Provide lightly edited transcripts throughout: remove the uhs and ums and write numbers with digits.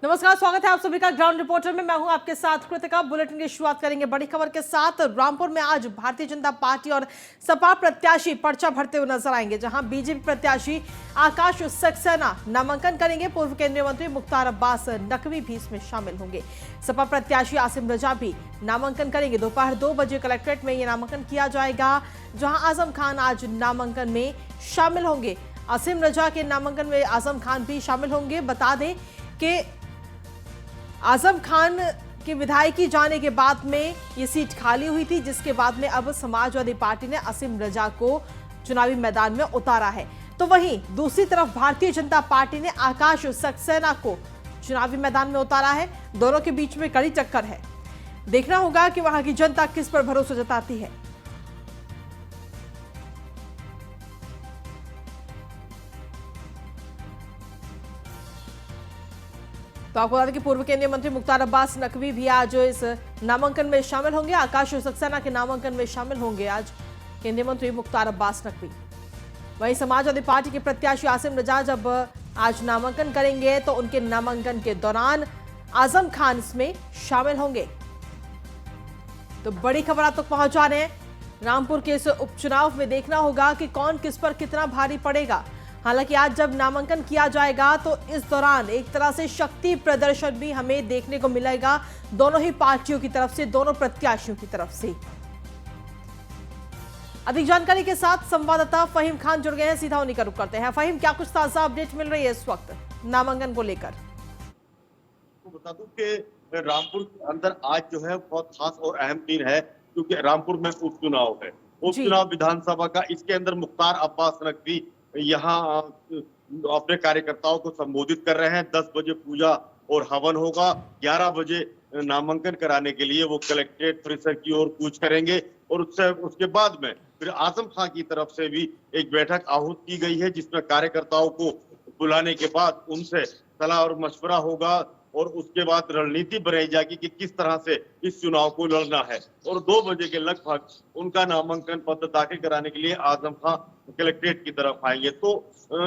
नमस्कार, स्वागत है आप सभी का ग्राउंड रिपोर्टर में। मैं हूं आपके साथ कृतिका। बुलेटिन की शुरुआत करेंगे बड़ी खबर के साथ। रामपुर में आज भारतीय जनता पार्टी और सपा प्रत्याशी पर्चा भरते हुए नजर आएंगे, जहां बीजेपी प्रत्याशी आकाश सक्सेना नामांकन करेंगे। पूर्व केंद्रीय मंत्री मुख्तार अब्बास नकवी भी इसमें शामिल होंगे। सपा प्रत्याशी आसिम रजा भी नामांकन करेंगे। दोपहर 2 बजे कलेक्ट्रेट में यह नामांकन किया जाएगा, जहां आजम खान आज नामांकन में शामिल होंगे। आसिम रजा के नामांकन में आजम खान भी शामिल होंगे। बता दें कि आजम खान के विधायकी जाने के बाद में ये सीट खाली हुई थी, जिसके बाद में अब समाजवादी पार्टी ने आसिम रजा को चुनावी मैदान में उतारा है। तो वहीं दूसरी तरफ भारतीय जनता पार्टी ने आकाश सक्सेना को चुनावी मैदान में उतारा है। दोनों के बीच में कड़ी टक्कर है। देखना होगा कि वहां की जनता किस पर भरोसा जताती है। तो आपको बता दें कि पूर्व केंद्रीय मंत्री मुख्तार अब्बास नकवी भी आज इस नामांकन में शामिल होंगे। आकाश सक्सेना के नामांकन में शामिल होंगे आज केंद्रीय मंत्री मुख्तार अब्बास नकवी। वहीं समाजवादी पार्टी के प्रत्याशी आसिम रजा जब आज नामांकन करेंगे तो उनके नामांकन के दौरान आजम खान इसमें शामिल होंगे। तो बड़ी खबर आप तक पहुंचा रहे हैं। रामपुर के इस उपचुनाव में देखना होगा कि कौन किस पर कितना भारी पड़ेगा। हालांकि आज जब नामांकन किया जाएगा तो इस दौरान एक तरह से शक्ति प्रदर्शन भी हमें देखने को मिलेगा, दोनों ही पार्टियों की तरफ से, दोनों प्रत्याशियों की तरफ से। अधिक जानकारी के साथ संवाददाता फहीम खान जुड़ गए हैं, सीधा उन्हीं का रुख करते हैं। फहीम, क्या कुछ ताजा अपडेट मिल रही है इस वक्त नामांकन को लेकर? बता दूं कि रामपुर के अंदर आज जो है बहुत खास और अहम दिन है, क्योंकि रामपुर में उपचुनाव है। उपचुनाव विधानसभा का। इसके अंदर मुख्तार अब्बास नकवी यहाँ अपने कार्यकर्ताओं को संबोधित कर रहे हैं। 10 बजे पूजा और हवन होगा। 11 बजे नामांकन कराने के लिए वो कलेक्ट्रेट परिसर की ओर कूच करेंगे और उसके बाद में फिर आजम खान की तरफ से भी एक बैठक आहूत की गई है, जिसमें कार्यकर्ताओं को बुलाने के बाद उनसे सलाह और मशवरा होगा और उसके बाद रणनीति बनाई जाएगी कि किस तरह से इस चुनाव को लड़ना है। और 2 बजे के लगभग उनका नामांकन पत्र दाखिल कराने के लिए आजम खान कलेक्ट्रेट की तरफ आएंगे। तो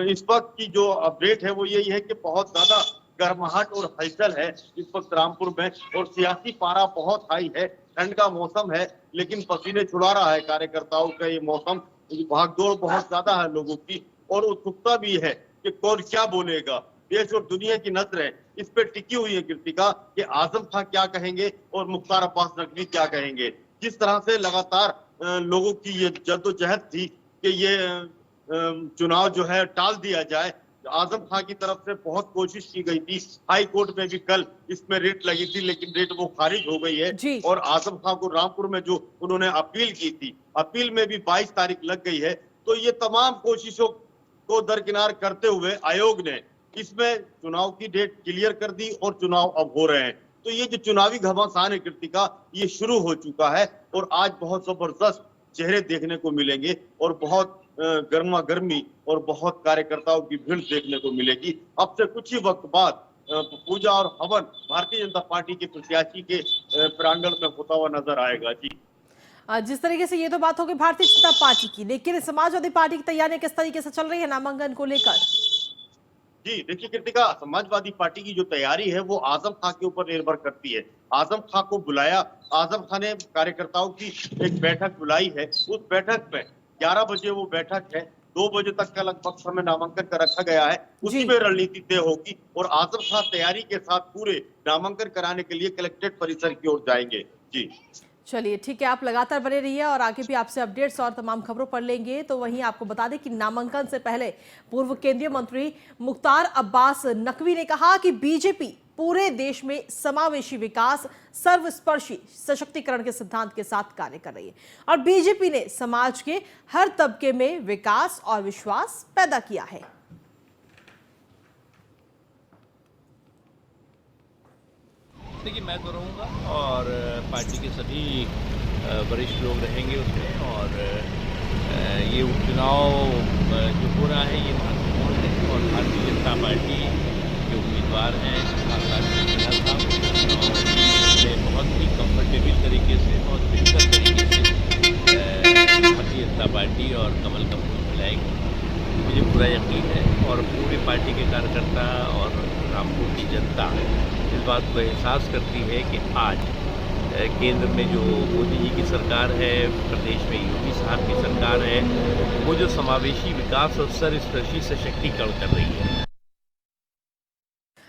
इस वक्त की जो अपडेट है वो यही है कि बहुत ज्यादा गर्माहट और हलचल है इस वक्त रामपुर में, और सियासी पारा बहुत हाई है। ठंड का मौसम है, लेकिन पसीने छुड़ा रहा है कार्यकर्ताओं का ये मौसम। भागदौड़ बहुत ज्यादा है लोगों की, और उत्सुकता भी है कि कौन क्या बोलेगा। देश और दुनिया की नजरें इस पे टिकी हुई है कृतिका, कि आजम खान क्या कहेंगे और मुख्तार अब्बास नकवी क्या कहेंगे। जिस तरह से लगातार लोगों की ये जद्दोजहद थी कि ये चुनाव जो है टाल दिया जाए, आजम खान की तरफ से बहुत कोशिश की गई थी। हाई कोर्ट में भी कल इसमें रेट लगी थी, लेकिन रेट वो खारिज हो गई है। और आजम खान को रामपुर में जो उन्होंने अपील की थी, अपील में भी 22 तारीख लग गई है। तो ये तमाम कोशिशों को दरकिनार करते हुए आयोग ने इसमें चुनाव की डेट क्लियर कर दी और चुनाव अब हो रहे हैं। तो ये जो चुनावी घमासान है कृतिका, ये शुरू हो चुका है और आज बहुत जबरदस्त चेहरे देखने को मिलेंगे और बहुत गर्मा गर्मी और बहुत कार्यकर्ताओं की भीड़ देखने को मिलेगी। अब से कुछ ही वक्त बाद पूजा और हवन भारतीय जनता पार्टी के प्रत्याशी के प्रांगण में होता हुआ नजर आएगा। जी, जिस तरीके से ये तो बात होगी भारतीय जनता पार्टी की, लेकिन समाजवादी पार्टी की तैयारियां किस तरीके से चल रही है नामांकन को लेकर? जी देखिए कृतिका, समाजवादी पार्टी की जो तैयारी है वो आजम खान के ऊपर निर्भर करती है। आजम खान को बुलाया, आजम खान ने कार्यकर्ताओं की एक बैठक बुलाई है। उस बैठक में 11 बजे वो बैठक है, 2 बजे तक का लगभग समय नामांकन का रखा गया है। उसी में रणनीति तय होगी और आजम खान तैयारी के साथ पूरे नामांकन कराने के लिए कलेक्ट्रेट परिसर की ओर जाएंगे। जी चलिए ठीक है, आप लगातार बने रहिए और आगे भी आपसे अपडेट्स और तमाम खबरों पर लेंगे। तो वहीं आपको बता दें कि नामांकन से पहले पूर्व केंद्रीय मंत्री मुख्तार अब्बास नकवी ने कहा कि बीजेपी पूरे देश में समावेशी विकास, सर्वस्पर्शी सशक्तिकरण के सिद्धांत के साथ कार्य कर रही है और बीजेपी ने समाज के हर तबके में विकास और विश्वास पैदा किया है। देखिए, मैं तो रहूँगा और पार्टी के सभी वरिष्ठ लोग रहेंगे उसमें, और ये उपचुनाव जो हो रहा है ये महत्वपूर्ण है। और भारतीय जनता पार्टी के उम्मीदवार हैं आकाश सक्सेना साहब, बहुत ही कंफर्टेबल तरीके से, बहुत बेहतर तरीके से भारतीय जनता पार्टी और कमल का फूल मिलाएगी, मुझे पूरा यकीन है। और पूरी पार्टी के कार्यकर्ता और रामपुर की जनता इस बात को एहसास करती है कि आज केंद्र में जो मोदी जी की सरकार है, प्रदेश में योगी साहब की सरकार है, वो जो समावेशी विकास और सर्वस्पर्शी सशक्तिकरण कर रही है।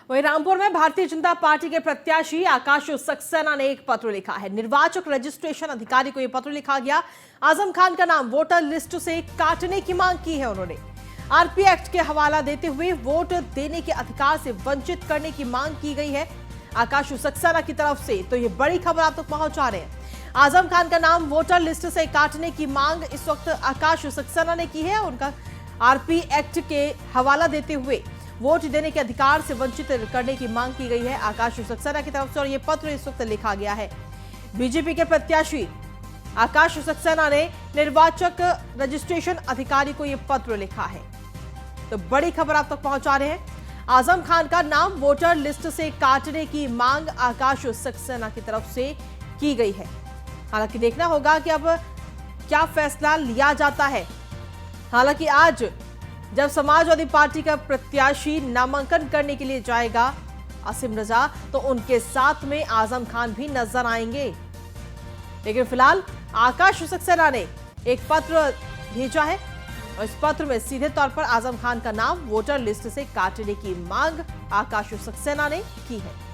वहीं रामपुर में भारतीय जनता पार्टी के प्रत्याशी आकाश सक्सेना ने एक पत्र लिखा है। निर्वाचक रजिस्ट्रेशन अधिकारी को यह पत्र लिखा गया। आजम खान का नाम वोटर लिस्ट से काटने की मांग की है उन्होंने। आरपी एक्ट के हवाला देते हुए वोट देने के अधिकार से वंचित करने की मांग की गई है आकाश सक्सेना की तरफ से। तो ये बड़ी खबर आप तक पहुंचा रहे हैं। आजम खान का नाम वोटर लिस्ट से काटने की मांग इस वक्त आकाश सक्सेना ने की है। उनका आरपी एक्ट के हवाला देते हुए वोट देने के अधिकार से वंचित करने की मांग की गई है आकाश सक्सेना की तरफ से, और यह पत्र इस वक्त लिखा गया है। बीजेपी के प्रत्याशी आकाश सक्सेना ने निर्वाचक रजिस्ट्रेशन अधिकारी को यह पत्र लिखा है। तो बड़ी खबर आप तक पहुंचा रहे हैं। आजम खान का नाम वोटर लिस्ट से काटने की मांग आकाश सक्सेना की तरफ से की गई है। हालांकि देखना होगा कि अब क्या फैसला लिया जाता है। हालांकि आज जब समाजवादी पार्टी का प्रत्याशी नामांकन करने के लिए जाएगा आसिम रजा, तो उनके साथ में आजम खान भी नजर आएंगे। लेकिन फिलहाल आकाश सक्सेना ने एक पत्र भेजा है और इस पत्र में सीधे तौर पर आजम खान का नाम वोटर लिस्ट से काटने की मांग आकाश सक्सेना ने की है।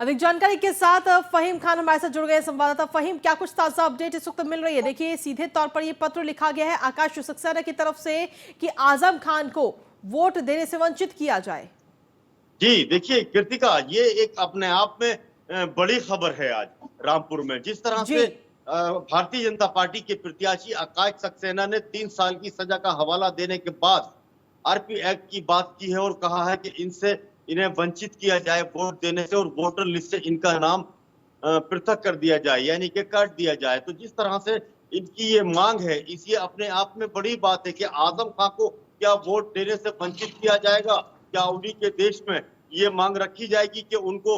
अधिक जानकारी के साथ फहीम खान हमारे साथ जुड़ गए संवाददाता। फहीम, क्या कुछ ताजा अपडेट इस वक्त मिल रही है? देखिए, सीधे तौर पर यह पत्र लिखा गया है आकाश सक्सेना की तरफ से कि आजम खान को वोट देने से वंचित किया जाए। जी देखिए कृतिका, ये एक अपने आप में बड़ी खबर है आज रामपुर में। जिस तरह से भारतीय जनता पार्टी के प्रत्याशी आकाश सक्सेना ने 3 साल की सजा का हवाला देने के बाद आरपी एक्ट की बात की है और कहा है कि इन्हें वंचित किया जाए वोट देने से और वोटर लिस्ट से इनका नाम पृथक कर दिया जाए, यानी कि काट दिया जाए। तो जिस तरह से इनकी ये मांग है, इस ये अपने आप में बड़ी बात है कि आजम खान को क्या वोट देने से वंचित किया जाएगा? क्या उन्हीं के देश में ये मांग रखी जाएगी कि उनको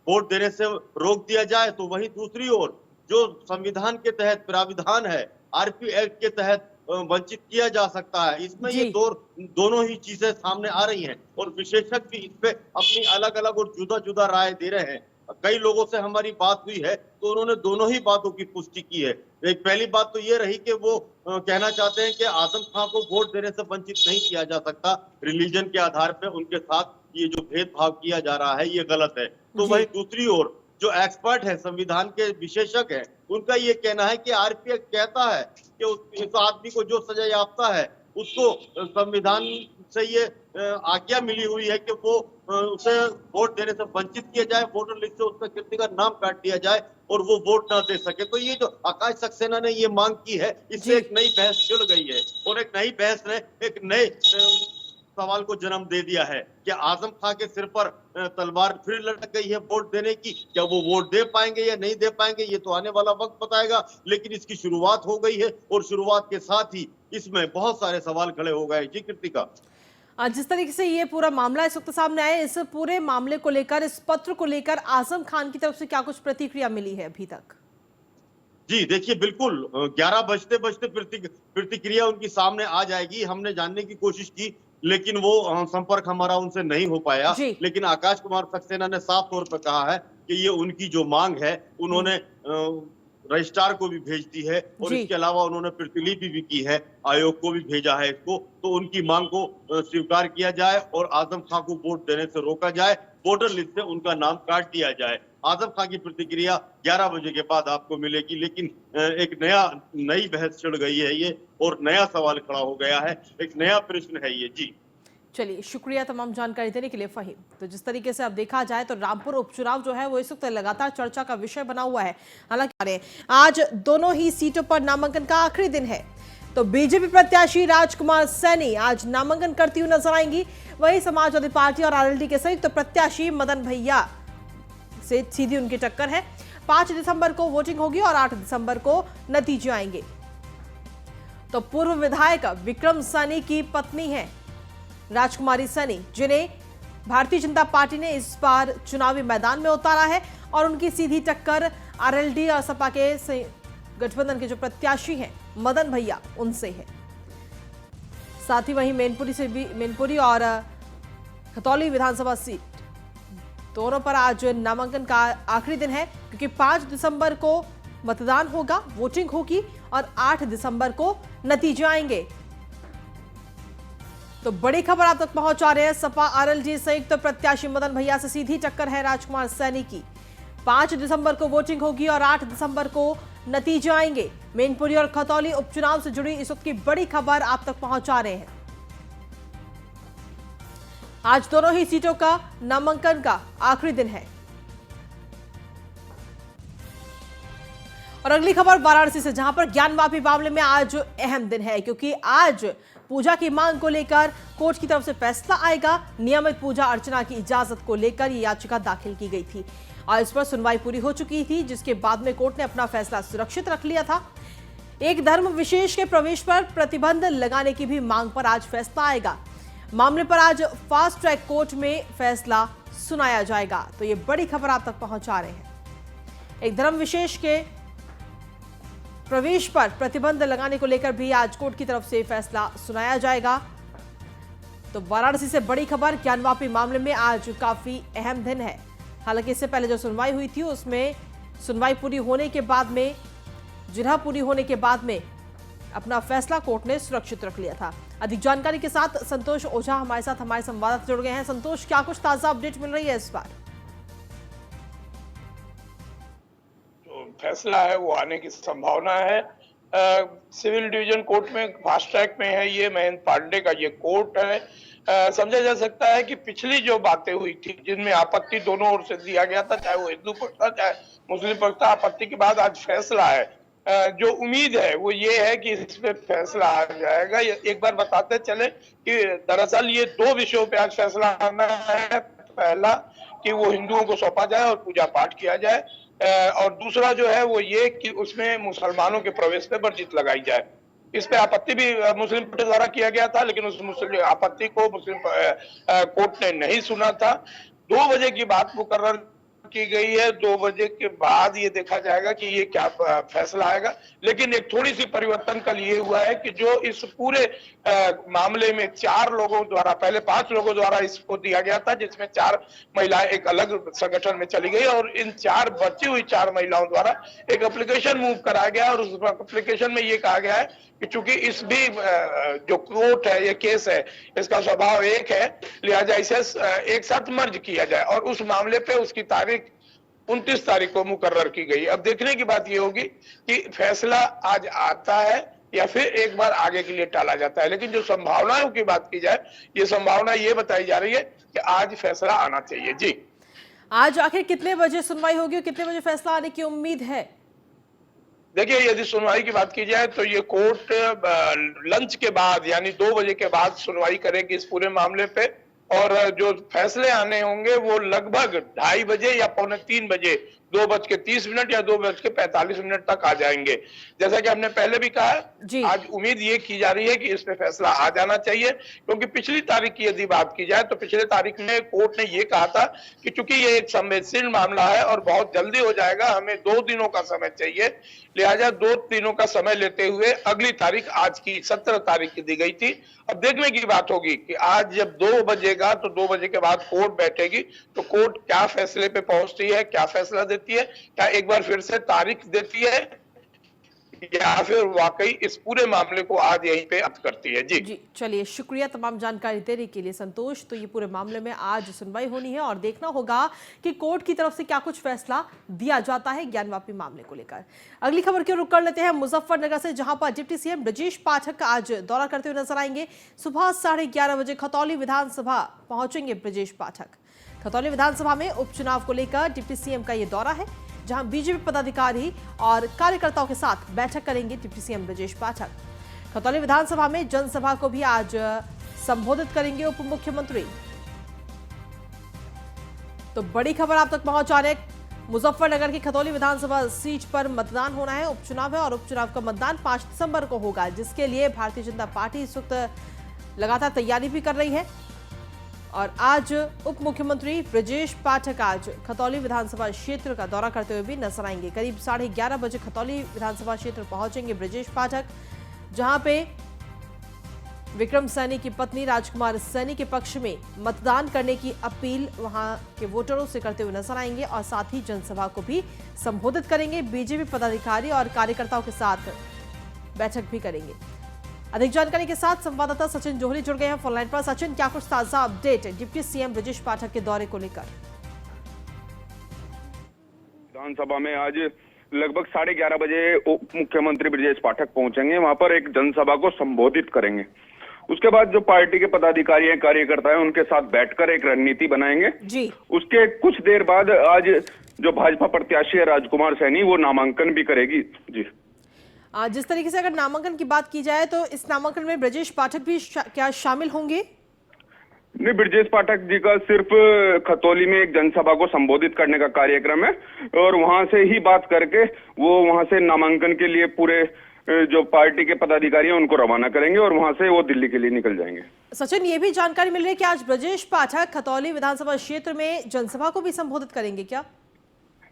वोट देने से रोक दिया जाए? तो वहीं दूसरी ओर जो संविधान के तहत प्राविधान है, आरपी एक्ट के तहत वंचित किया जा सकता है। इसमें ये दोनों ही चीजें सामने आ रही हैं और विशेषज्ञ भी इस पे अपनी अलग अलग और जुदा जुदा राय दे रहे हैं। कई लोगों से हमारी बात हुई है तो उन्होंने दोनों ही बातों की पुष्टि की है। एक पहली बात तो ये रही कि वो कहना चाहते हैं कि आजम खान को वोट देने से वंचित नहीं किया जा सकता। रिलीजन के आधार पर उनके साथ ये जो भेदभाव किया जा रहा है ये गलत है। तो वहीं दूसरी ओर जो एक्सपर्ट है, संविधान के विशेषज्ञ हैं, उनका ये कहना है कि आरपी एक्ट कहता है कि उस आदमी को जो सजा याफ्ता है उसको संविधान से ये आज्ञा मिली हुई है कि वो उसे वोट देने से वंचित किया जाए, वोटर लिस्ट से उसका किसी का नाम काट दिया जाए और वो वोट ना दे सके। तो ये जो आकाश सक्सेना ने ये मांग की है, इससे एक नई बहस छिड़ गई है और एक नई बहस ने एक नए सवाल को जन्म दे दिया है कि आजम खान के सिर पर तलवार फिर लटक गई है वोट देने की। क्या वो वोट दे पाएंगे या नहीं दे पाएंगे, ये तो आने वाला वक्त बताएगा। लेकिन इसकी शुरुआत हो गई है और शुरुआत के साथ ही इसमें बहुत सारे सवाल खड़े हो गए। जी कृतिका, जिस तरीके से ये पूरा मामला इस वक्त सामने आया, इस पूरे मामले को लेकर, इस पत्र को लेकर आजम खान की तरफ से क्या कुछ प्रतिक्रिया मिली है अभी तक? जी देखिए, बिल्कुल 11 बजते बजते प्रतिक्रिया उनकी सामने आ जाएगी। हमने जानने की कोशिश की लेकिन वो संपर्क हमारा उनसे नहीं हो पाया। लेकिन आकाश कुमार सक्सेना ने साफ तौर पर कहा है कि ये उनकी जो मांग है उन्होंने रजिस्ट्रार को भी भेज दी है और इसके अलावा उन्होंने प्रतिलिपि भी की है, आयोग को भी भेजा है इसको। तो उनकी मांग को स्वीकार किया जाए और आजम खान को वोट देने से रोका जाए, वोटर लिस्ट से उनका नाम काट दिया जाए। आजम खान की प्रतिक्रिया 11 बजे के बाद आपको मिलेगी। लेकिन एक नई बहस छिड़ गई है ये और नया सवाल खड़ा हो गया है, एक नया प्रश्न है ये। जी चलिए, शुक्रिया तमाम जानकारी देने के लिए फहीम। तो जिस तरीके से अब देखा जाए तो रामपुर उपचुनाव जो है वो इस वक्त लगातार चर्चा का विषय बना हुआ है। हालांकि आज दोनों ही सीटों पर नामांकन का आखिरी दिन है। तो बीजेपी प्रत्याशी राजकुमार सैनी आज नामांकन करती हुई नजर आएंगी। वहीं समाजवादी पार्टी और आरएलडी के संयुक्त प्रत्याशी मदन भैया से सीधी उनकी टक्कर है। 5 दिसंबर को वोटिंग होगी और 8 दिसंबर को नतीजे आएंगे। तो पूर्व विधायक विक्रम सैनी की पत्नी है राजकुमारी सैनी, जिन्हें भारतीय जनता पार्टी ने इस बार चुनावी मैदान में उतारा है और उनकी सीधी टक्कर आरएलडी और सपा के गठबंधन के जो प्रत्याशी हैं मदन भैया उनसे है। साथ ही वहीं मैनपुरी और खतौली विधानसभा सीट दोनों पर आज नामांकन का आखिरी दिन है, क्योंकि 5 दिसंबर को मतदान होगा, वोटिंग होगी और 8 दिसंबर को नतीजे आएंगे। तो बड़ी खबर आप तक पहुंचा रहे हैं। सपा आरएलडी संयुक्त प्रत्याशी मदन भैया से सीधी टक्कर है राजकुमार सैनी की। 5 दिसंबर को वोटिंग होगी और 8 दिसंबर को नतीजे आएंगे। मैनपुरी और खतौली उपचुनाव से जुड़ी इस वक्त की बड़ी खबर आप तक पहुंचा रहे हैं। आज दोनों ही सीटों का नामांकन का आखिरी दिन है। और अगली खबर वाराणसी से, जहां पर ज्ञानवापी मामले में आज अहम दिन है, क्योंकि आज पूजा की मांग को लेकर कोर्ट की तरफ से फैसला आएगा। नियमित पूजा अर्चना की इजाजत को लेकर यह याचिका दाखिल की गई थी और इस पर सुनवाई पूरी हो चुकी थी, जिसके बाद में कोर्ट ने अपना फैसला सुरक्षित रख लिया था। एक धर्म विशेष के प्रवेश पर प्रतिबंध लगाने की भी मांग पर आज फैसला आएगा। मामले पर आज फास्ट ट्रैक कोर्ट में फैसला सुनाया जाएगा। तो ये बड़ी खबर आप तक पहुंचा रहे हैं। एक धर्म विशेष के प्रवेश पर प्रतिबंध लगाने को लेकर भी आज कोर्ट की तरफ से फैसला सुनाया जाएगा। तो वाराणसी से बड़ी खबर, ज्ञानवापी मामले में आज काफी अहम दिन है। हालांकि इससे पहले जो सुनवाई हुई थी उसमें सुनवाई पूरी होने के बाद में, जिरह पूरी होने के बाद में अपना फैसला कोर्ट ने सुरक्षित रख लिया था। अधिक जानकारी के साथ संतोष ओझा हमारे साथ हमारे संवाददाता जुड़ गए हैं। संतोष, क्या कुछ ताजा अपडेट मिल रही है इस बार? जो फैसला है वो आने की संभावना है। सिविल डिवीजन कोर्ट में फास्ट ट्रैक में है ये महेंद्र पांडे का ये कोर्ट है। समझा जा सकता है कि पिछली जो बातें हुई थी जिनमें आपत्ति दोनों ओर से दिया गया था, चाहे वो हिंदू पक्ष था चाहे मुस्लिम पक्ष था, आपत्ति के बाद आज फैसला है। जो उम्मीद है वो ये है कि इस पे फैसला आ जाएगा। एक बार बताते चले कि दरअसल ये 2 विषयों पे आज फैसला आना है। पहला कि वो हिंदुओं को सौंपा जाए और पूजा पाठ किया जाए, और दूसरा जो है वो ये कि उसमें मुसलमानों के प्रवेश पे वर्जित लगाई जाए। इस पे आपत्ति भी मुस्लिम पक्ष द्वारा किया गया था, लेकिन उस मुस्लिम आपत्ति को मुस्लिम कोर्ट ने नहीं सुना था। 2 बजे की बात मुकर्रर की गई है। 2 बजे के बाद ये देखा जाएगा कि ये क्या फैसला आएगा। लेकिन एक थोड़ी सी परिवर्तन कल ये हुआ है कि जो इस पूरे मामले में 4 लोगों द्वारा, पहले 5 लोगों द्वारा इसको दिया गया था, जिसमें 4 महिलाएं एक अलग संगठन में चली गई, और इन 4 बची हुई 4 महिलाओं द्वारा एक एप्लीकेशन मूव कराया गया। और उस एप्लीकेशन में ये कहा गया है कि चूंकि इस भी जो कोर्ट है, ये केस है, इसका स्वभाव एक है, लिहाजा इसे एक साथ मर्ज किया जाए, और उस मामले पे उसकी तारीख 29 तारीख को मुकर्रर की गई। अब देखने की बात ये होगी कि फैसला आज आता है या फिर एक बार आगे के लिए टाला जाता है। लेकिन जो संभावनाओं की बात की जाए, ये संभावना ये बताई जा रही है कि आज फैसला आना चाहिए। जी, आज आखिर कितने बजे सुनवाई होगी और कितने बजे फैसला आने की उम्मीद है? देखिए, यदि सुनवाई की बात की जाए तो ये कोर्ट लंच के बाद यानी 2 बजे के बाद सुनवाई करेगी इस पूरे मामले पे, और जो फैसले आने होंगे वो लगभग 2:30 बजे या 2:45 बजे, 2:30 या 2:45 तक आ जाएंगे। जैसा कि हमने पहले भी कहा, आज उम्मीद ये की जा रही है कि इस पे फैसला आ जाना चाहिए, क्योंकि पिछली तारीख की यदि बात की जाए तो पिछले तारीख में कोर्ट ने ये कहा था कि चूंकि ये एक संवेदनशील मामला है और बहुत जल्दी हो जाएगा, हमें 2 दिनों का समय चाहिए, लिहाजा 2 दिनों का समय लेते हुए अगली तारीख आज की 17 तारीख की दी गई थी। अब देखने की बात होगी कि आज जब 2 बजेगा तो 2 बजे के बाद कोर्ट बैठेगी, तो कोर्ट क्या फैसले पे पहुंचती है, क्या फैसला देती है, क्या एक बार फिर से तारीख देती है, या फिर वाकई इस पूरे मामले को आज यहीं पे अंत करती है। जी चलिए, शुक्रिया तमाम जानकारी देने के लिए संतोष। तो ये पूरे मामले में आज सुनवाई होनी है और देखना होगा कि कोर्ट की तरफ से क्या कुछ फैसला दिया जाता है ज्ञानवापी मामले को लेकर। अगली खबर की रुख कर लेते हैं मुजफ्फरनगर से, जहां पर डिप्टी सीएम ब्रजेश पाठक आज दौरा करते हुए नजर आएंगे। सुबह 11:30 बजे खतौली विधानसभा पहुंचेंगे ब्रजेश पाठक। खतौली विधानसभा में उपचुनाव को लेकर डिप्टी सीएम का ये दौरा है, जहां बीजेपी पदाधिकारी और कार्यकर्ताओं के साथ बैठक करेंगे डिप्टी सीएम ब्रजेश पाठक। खतौली विधानसभा में जनसभा को भी आज संबोधित करेंगे उप मुख्यमंत्री। तो बड़ी खबर आप तक पहुंचा रहे, मुजफ्फरनगर की खतौली विधानसभा सीट पर मतदान होना है, उपचुनाव है और उपचुनाव का मतदान 5 दिसंबर को होगा, जिसके लिए भारतीय जनता पार्टी इस वक्त लगातार तैयारी भी कर रही है। और आज उप मुख्यमंत्री ब्रजेश पाठक आज खतौली विधानसभा क्षेत्र का दौरा करते हुए भी नजर आएंगे। करीब 11:30 बजे खतौली विधानसभा क्षेत्र पहुंचेंगे ब्रजेश पाठक, जहां पे विक्रम सैनी की पत्नी राजकुमार सैनी के पक्ष में मतदान करने की अपील वहां के वोटरों से करते हुए नजर आएंगे और साथ ही जनसभा को भी संबोधित करेंगे। बीजेपी पदाधिकारी और कार्यकर्ताओं के साथ बैठक भी करेंगे। अधिक जानकारी के साथ संवाददाता सचिन जोहरी जुड़ गए हैं फोनलाइन पर। सचिन, क्या कुछ ताजा अपडेट है डिप्टी सीएम ब्रजेश पाठक के दौरे को लेकर? विधानसभा में आज लगभग 11:30 बजे उप मुख्यमंत्री ब्रजेश पाठक पहुंचेंगे। वहां पर एक जनसभा को संबोधित करेंगे। उसके बाद जो पार्टी के पदाधिकारी हैं, कार्यकर्ता हैं, उनके साथ बैठकर एक रणनीति बनाएंगे जी। उसके कुछ देर बाद आज जो भाजपा प्रत्याशी है राजकुमार सैनी, वो नामांकन भी करेगी। जी, जिस तरीके से अगर नामांकन की बात की जाए तो इस नामांकन में ब्रजेश पाठक भी क्या शामिल होंगे? नहीं, ब्रजेश पाठक जी का सिर्फ खतौली में एक जनसभा को संबोधित करने का कार्यक्रम है और वहां से ही बात करके वो वहां से नामांकन के लिए पूरे जो पार्टी के पदाधिकारी हैं उनको रवाना करेंगे और वहां से वो दिल्ली के लिए निकल जाएंगे। सचिन, ये भी जानकारी मिल रही है कि आज ब्रजेश पाठक खतौली विधानसभा क्षेत्र में जनसभा को भी संबोधित करेंगे क्या?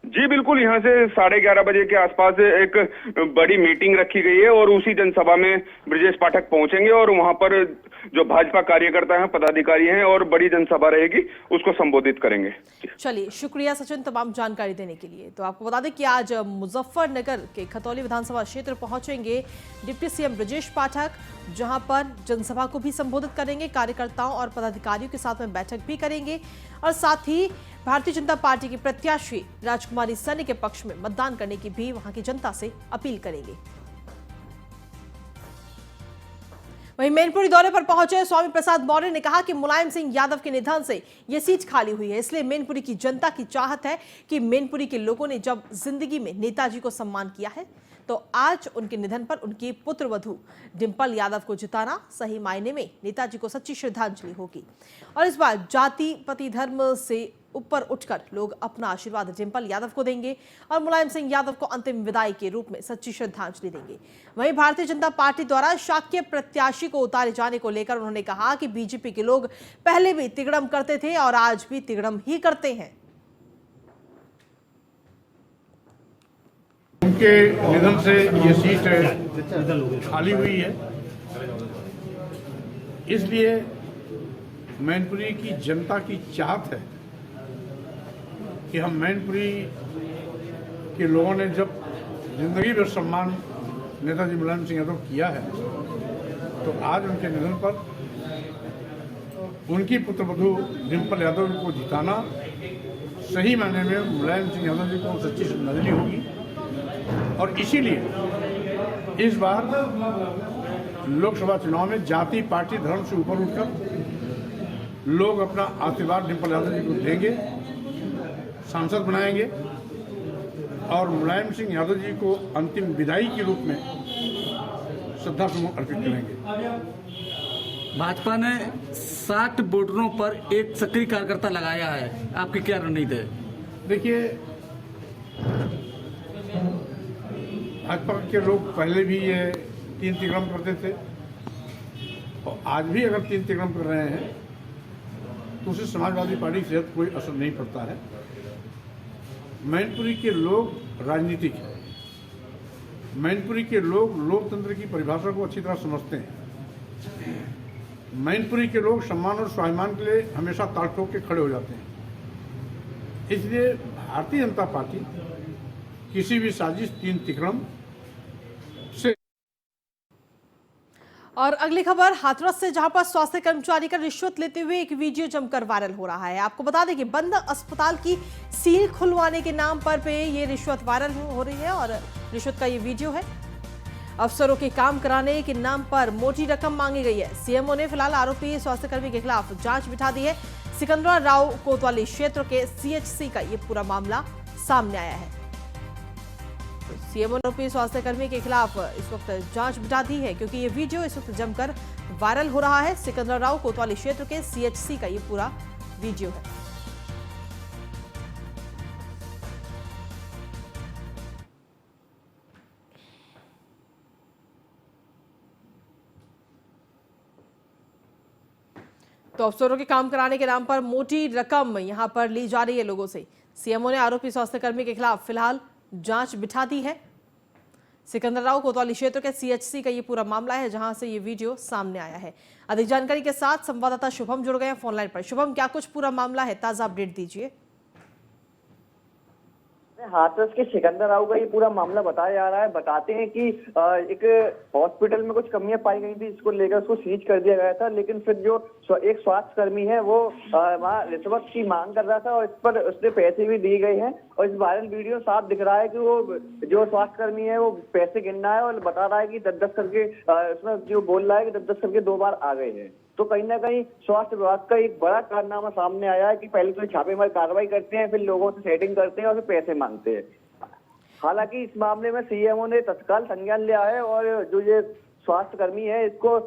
जी बिल्कुल, यहाँ से 11:30 बजे के आसपास एक बड़ी मीटिंग रखी गई है और उसी जनसभा में ब्रजेश पाठक पहुंचेंगे और वहां पर जो भाजपा कार्यकर्ता हैं, पदाधिकारी हैं और बड़ी जनसभा रहेगी, उसको संबोधित करेंगे। चलिए, शुक्रिया सचिन तमाम जानकारी देने के लिए। तो आपको बता दें कि आज मुजफ्फरनगर के खतौली विधानसभा क्षेत्र पहुंचेंगे डिप्टी सीएम ब्रजेश पाठक, जहां पर जनसभा को भी संबोधित करेंगे, कार्यकर्ताओं और पदाधिकारियों के साथ में बैठक भी करेंगे और साथ ही भारतीय जनता पार्टी की प्रत्याशी राजकुमारी सैनी के पक्ष में मतदान करने की भी वहां की जनता से अपील करेंगे। वहीं मैनपुरी दौरे पर पहुंचे स्वामी प्रसाद मौर्य ने कहा कि मुलायम सिंह यादव के निधन से यह सीट खाली हुई है, इसलिए मैनपुरी की जनता की चाहत है कि मैनपुरी के लोगों ने जब जिंदगी में नेताजी को सम्मान किया है तो आज उनके निधन पर उनकी पुत्रवधू डिंपल यादव को जिताना सही मायने में नेताजी को सच्ची श्रद्धांजलि होगी और इस बार जाति पति धर्म से ऊपर उठकर लोग अपना आशीर्वाद डिंपल यादव को देंगे और मुलायम सिंह यादव को अंतिम विदाई के रूप में सच्ची श्रद्धांजलि देंगे। वहीं भारतीय जनता पार्टी द्वारा शाक्य प्रत्याशी को उतारे जाने को लेकर उन्होंने कहा कि बीजेपी के लोग पहले भी तिगड़म करते थे और आज भी तिगड़म ही करते हैं। उनके निधन से ये सीट खाली हुई है, इसलिए मैनपुरी की जनता की चाहत है कि हम मैनपुरी के लोगों ने जब जिंदगी भर सम्मान नेताजी मुलायम सिंह यादव किया है तो आज उनके निधन पर उनकी पुत्रवधू डिंपल यादव को जिताना सही मायने में मुलायम सिंह यादव जी को सच्ची श्रद्धांजलि होगी और इसीलिए इस बार लोकसभा चुनाव में जाति पार्टी धर्म से ऊपर उठकर लोग अपना आशीर्वाद डिंपल यादव जी को देंगे, सांसद बनाएंगे और मुलायम सिंह यादव जी को अंतिम विदाई के रूप में श्रद्धासुमन अर्पित करेंगे। भाजपा ने 60 वोटरों पर एक सक्रिय कार्यकर्ता लगाया है, आपकी क्या रणनीति है? देखिए, भाजपा के लोग पहले भी ये 3 तिगड़म करते थे और आज भी अगर 3 तिगड़म कर रहे हैं तो उसे समाजवादी पार्टी से कोई असर नहीं पड़ता है। मैनपुरी के लोग राजनीतिक हैं, मैनपुरी के लोग लोकतंत्र की परिभाषा को अच्छी तरह समझते हैं, मैनपुरी के लोग सम्मान और स्वाभिमान के लिए हमेशा ताल ठोक के खड़े हो जाते हैं। इसलिए भारतीय जनता पार्टी किसी भी साजिश 3 तिगड़म से। और अगली खबर हाथरस से, जहां पर स्वास्थ्य कर्मचारी का रिश्वत लेते हुए एक वीडियो जमकर वायरल हो रहा है। आपको बता दें कि बंद अस्पताल की सील खुलवाने के नाम पर ये रिश्वत वायरल हो रही है और रिश्वत का ये वीडियो है। अफसरों के काम कराने के नाम पर मोटी रकम मांगी गई है। सीएमओ ने फिलहाल आरोपी स्वास्थ्यकर्मी के खिलाफ जांच बिठा दी है। सिकंदरा राव कोतवाली क्षेत्र के सीएचसी का ये पूरा मामला सामने आया है। सीएमओ ने आरोपी स्वास्थ्यकर्मी के खिलाफ इस वक्त जांच बिठा दी है क्योंकि ये वीडियो इस वक्त जमकर वायरल हो रहा है। सिकंदरा राव कोतवाली क्षेत्र के सीएचसी का ये पूरा वीडियो है। तो अफसरों के काम कराने के नाम पर मोटी रकम यहां पर ली जा रही है लोगों से। सीएमओ ने आरोपी स्वास्थ्यकर्मी के खिलाफ फिलहाल जांच बिठा दी है। सिकंदराव कोतवाली क्षेत्र के सीएचसी का ये पूरा मामला है, जहां से ये वीडियो सामने आया है। अधिक जानकारी के साथ संवाददाता शुभम जुड़ गए हैं फोन लाइन पर। शुभम, क्या कुछ पूरा मामला है, ताजा अपडेट दीजिए। हाथरस के सिकंदराव का ये पूरा मामला बताया जा रहा है। बताते हैं कि एक हॉस्पिटल में कुछ कमियां पाई गई थी, इसको लेकर उसको सीज कर दिया गया था। लेकिन फिर जो एक स्वास्थ्य कर्मी है वो वहाँ रिश्वत की मांग कर रहा था और इस पर उसने पैसे भी दिए गए हैं। और इस वायरल वीडियो साफ दिख रहा है कि वो जो स्वास्थ्य कर्मी है वो पैसे गिन रहा है और बता रहा है कि 10-10 करके उसमें जो बोल रहा है कि 10-10 करके 2 बार आ गए हैं। तो कहीं ना कहीं स्वास्थ्य विभाग का एक बड़ा कारनामा सामने आया है कि पहले तो छापेमारी कार्रवाई करते हैं, फिर लोगों से सेटिंग करते हैं और फिर पैसे मांगते हैं। हालांकि इस मामले में सीएमओ ने तत्काल संज्ञान लिया है और जो ये स्वास्थ्य कर्मी है इसको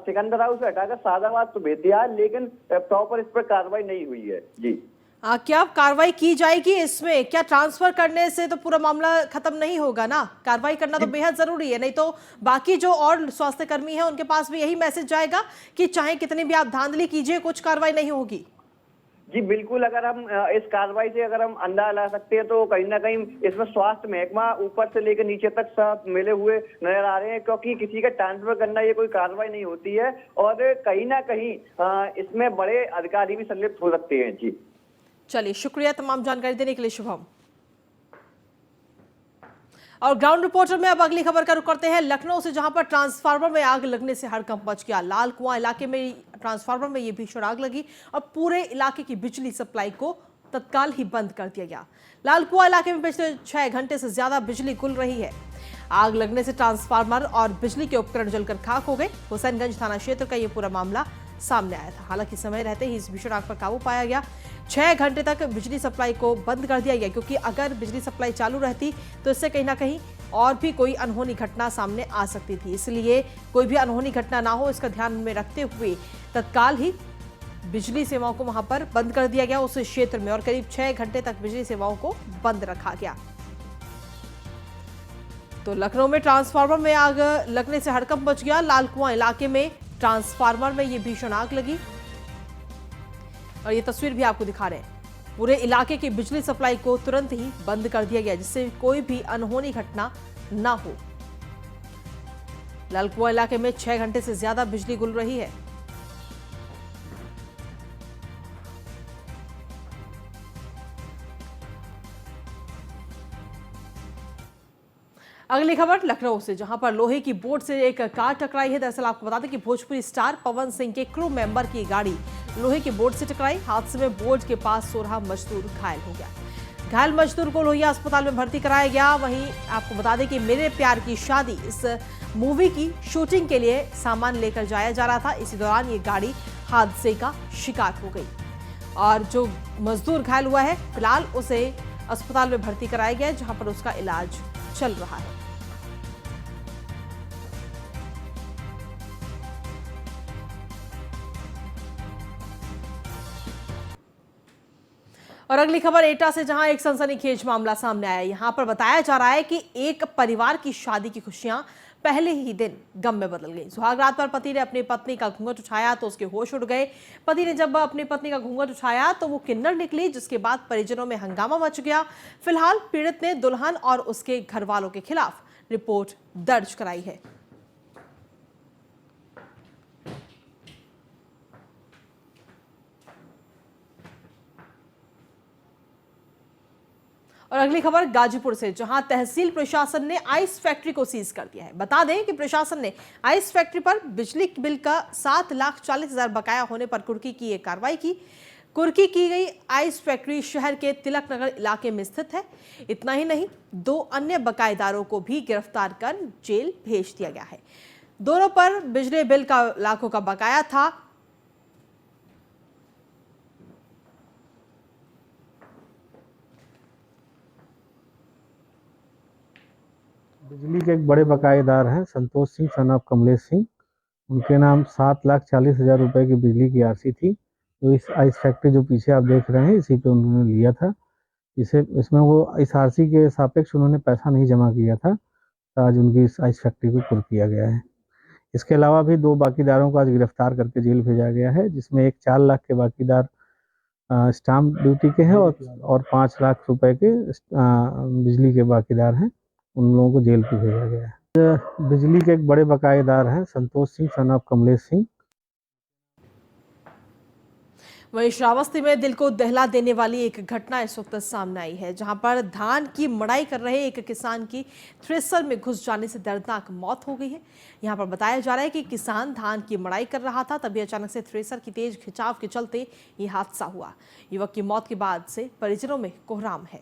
सिकंदराव से हटाकर सादाबाद तो भेज दिया है, लेकिन प्रॉपर इस पर कार्रवाई नहीं हुई है। जी क्या कार्रवाई की जाएगी इसमें? क्या ट्रांसफर करने से तो पूरा मामला खत्म नहीं होगा ना? कार्रवाई करना तो बेहद जरूरी है, नहीं तो बाकी जो और स्वास्थ्य कर्मी है उनके पास भी यही मैसेज जाएगा कि चाहे कितनी भी आप धांधली कीजिए, कुछ कार्रवाई नहीं होगी। जी बिल्कुल, अगर हम इस कार्रवाई से अगर हम अंदाजा लगा सकते हैं तो कहीं ना कहीं इसमें स्वास्थ्य महकमा ऊपर से लेकर नीचे तक सब मिले हुए नजर आ रहे हैं, क्योंकि किसी का ट्रांसफर करना ये कोई कार्रवाई नहीं होती है और कहीं ना कहीं इसमें बड़े अधिकारी भी संलिप्त हो सकते हैं। जी चलिए, शुक्रिया तमाम जानकारी देने के लिए शुभम। और ग्राउंड रिपोर्टर में अब अगली खबर का रुख करते हैं लखनऊ से, जहां पर ट्रांसफार्मर में आग लगने से हड़कंप मच गया। लाल कुआं इलाके में ट्रांसफार्मर में ये भीषण आग लगी और पूरे इलाके की बिजली सप्लाई को तत्काल ही बंद कर दिया गया। लाल कुआं इलाके में पिछले 6 घंटे से ज्यादा बिजली गुल रही है। आग लगने से ट्रांसफार्मर और बिजली के उपकरण जलकर खाक हो गए। हुसैनगंज थाना क्षेत्र का ये पूरा मामला सामने आया था। हालांकि समय रहते ही इस भीषण आग पर काबू पाया गया। 6 घंटे तक बिजली सप्लाई को बंद कर दिया गया, क्योंकि अगर बिजली सप्लाई चालू रहती तो इससे कहीं ना कहीं और भी कोई अनहोनी घटना सामने आ सकती थी। इसलिए कोई भी अनहोनी घटना ना हो, इसका ध्यान में रखते हुए तत्काल ही बिजली सेवाओं को वहां पर बंद कर दिया गया उस क्षेत्र में, और करीब 6 घंटे तक बिजली सेवाओं को बंद रखा गया। तो लखनऊ में ट्रांसफार्मर में आग लगने से हड़कंप मच गया। लाल कुआं इलाके में ट्रांसफार्मर में ये भीषण आग लगी और ये तस्वीर भी आपको दिखा रहे हैं। पूरे इलाके की बिजली सप्लाई को तुरंत ही बंद कर दिया गया, जिससे कोई भी अनहोनी घटना ना हो। लाल कुआं इलाके में 6 घंटे से ज्यादा बिजली गुल रही है। अगली खबर लखनऊ से, जहां पर लोहे की बोट से एक कार टकराई है। दरअसल आपको बता दें कि भोजपुरी स्टार पवन सिंह के क्रू मेंबर की गाड़ी लोहे की बोट से टकराई। हादसे में बोट के पास 16 मजदूर घायल हो गया। घायल मजदूर को लोहिया अस्पताल में भर्ती कराया गया। वहीं आपको बता दें कि मेरे प्यार की शादी इस मूवी की शूटिंग के लिए सामान लेकर जाया जा रहा था। इसी दौरान ये गाड़ी हादसे का शिकार हो गई और जो मजदूर घायल हुआ है, फिलहाल उसे अस्पताल में भर्ती कराया गया, जहां पर उसका इलाज चल रहा है। और अगली खबर एटा से, जहां एक सनसनीखेज मामला सामने आया। यहां पर बताया जा रहा है कि एक परिवार की शादी की खुशियां पहले ही दिन गम में बदल गई। सुहागरात पर पति ने अपनी पत्नी का घूंघट उठाया तो उसके होश उड़ गए। पति ने जब अपनी पत्नी का घूंघट उठाया तो वो किन्नर निकली, जिसके बाद परिजनों में हंगामा मच गया। फिलहाल पीड़ित ने दुल्हन और उसके घर वालों के खिलाफ रिपोर्ट दर्ज कराई है। और अगली खबर गाजीपुर से, जहां तहसील प्रशासन ने आइस फैक्ट्री को सीज कर दिया है। बता दें कि प्रशासन ने आइस फैक्ट्री पर बिजली बिल का 7,40,000 बकाया होने पर कुर्की की एक कार्रवाई की। कुर्की की गई आइस फैक्ट्री शहर के तिलक नगर इलाके में स्थित है। इतना ही नहीं, 2 अन्य बकायेदारों को भी गिरफ्तार कर जेल भेज दिया गया है। दोनों पर बिजली बिल का लाखों का बकाया था। बिजली के एक बड़े बकायेदार हैं संतोष सिंह सन ऑफ कमलेश सिंह। उनके नाम 7,40,000 रुपए की बिजली की आरसी थी, जो इस आइस फैक्ट्री जो पीछे आप देख रहे हैं इसी पे उन्होंने लिया था। इसमें वो इस आरसी के सापेक्ष उन्होंने पैसा नहीं जमा किया था, तो आज उनकी इस आइस फैक्ट्री को कुर्क किया गया है। इसके अलावा भी 2 बाकीदारों को आज गिरफ्तार करके जेल भेजा गया है, जिसमें एक 4 लाख के बाकीदार स्टाम्प ड्यूटी के हैं और 5 लाख रुपए के बिजली के बाकीदार हैं। उन लोगों को जेल पे भेजा गया है। बिजली के एक बड़े बकायेदार हैं संतोष सिंह सन ऑफ कमलेश सिंह। वहीं श्रावस्ती में दिल को दहला देने वाली एक घटना इस वक्त सामने आई है, जहां पर धान की मड़ाई कर रहे एक किसान की थ्रेसर में घुस जाने से दर्दनाक मौत हो गई है। यहां पर बताया जा रहा है कि किसान धान की मड़ाई कर रहा था, तभी अचानक से थ्रेसर की तेज खिंचाव के चलते ये हादसा हुआ। युवक की मौत के बाद से परिजनों में कोहराम है।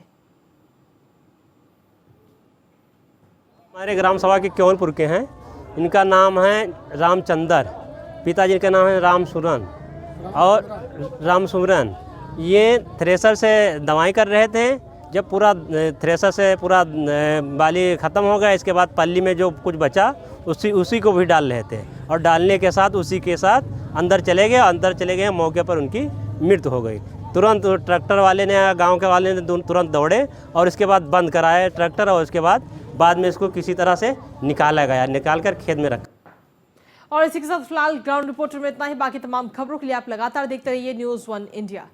हमारे ग्राम सभा के क्योंपुर के हैं, इनका नाम है रामचंद्र, पिताजी का नाम है रामसुरन और रामसुमरन। ये थ्रेसर से दवाई कर रहे थे। जब पूरा थ्रेसर से पूरा बाली ख़त्म हो गया, इसके बाद पल्ली में जो कुछ बचा उसी को भी डाल रहे थे और डालने के साथ उसी के साथ अंदर चले गए। मौके पर उनकी मृत्यु हो गई। तुरंत ट्रैक्टर वाले ने, गांव के वाले ने तुरंत दौड़े और इसके बाद बंद कराए ट्रैक्टर, और उसके बाद में इसको किसी तरह से निकाल कर खेत में रखा। और इसी के साथ फिलहाल ग्राउंड रिपोर्टर में इतना ही। बाकी तमाम खबरों के लिए आप लगातार देखते रहिए न्यूज़ 1 इंडिया।